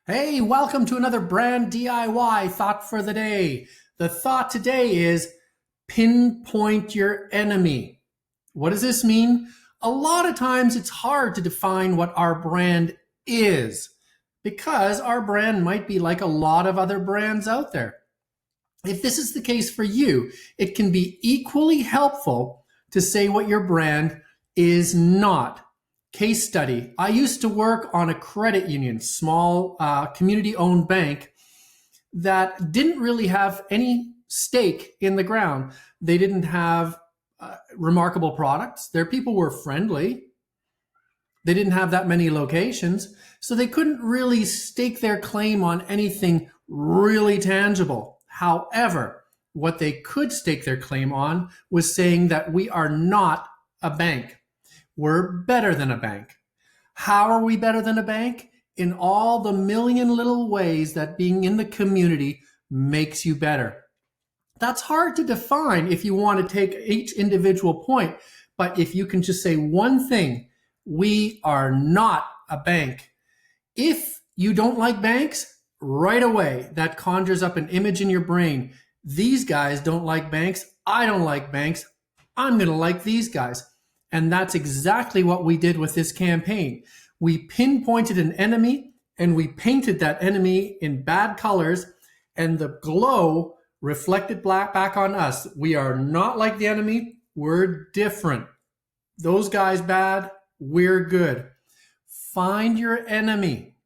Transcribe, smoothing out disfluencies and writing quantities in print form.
Hey, welcome to another brand DIY thought for the day. The thought today is pinpoint your enemy. What does this mean? A lot of times it's hard to define what our brand is because our brand might be like a lot of other brands out there. If this is the case for you, it can be equally helpful to say what your brand is not. Case study. I used to work on a credit union, small community-owned bank that didn't really have any stake in the ground. They didn't have remarkable products. Their people were friendly. They didn't have that many locations, so they couldn't really stake their claim on anything really tangible. However, what they could stake their claim on was saying that we are not a bank. We're better than a bank. How are we better than a bank? In all the million little ways that being in the community makes you better. That's hard to define if you want to take each individual point, but if you can just say one thing, we are not a bank. If you don't like banks, right away, that conjures up an image in your brain. These guys don't like banks. I don't like banks. I'm going to like these guys. And that's exactly what we did with this campaign. We pinpointed an enemy and we painted that enemy in bad colors, and the glow reflected back on us. We are not like the enemy. We're different. Those guys bad, we're good. Find your enemy.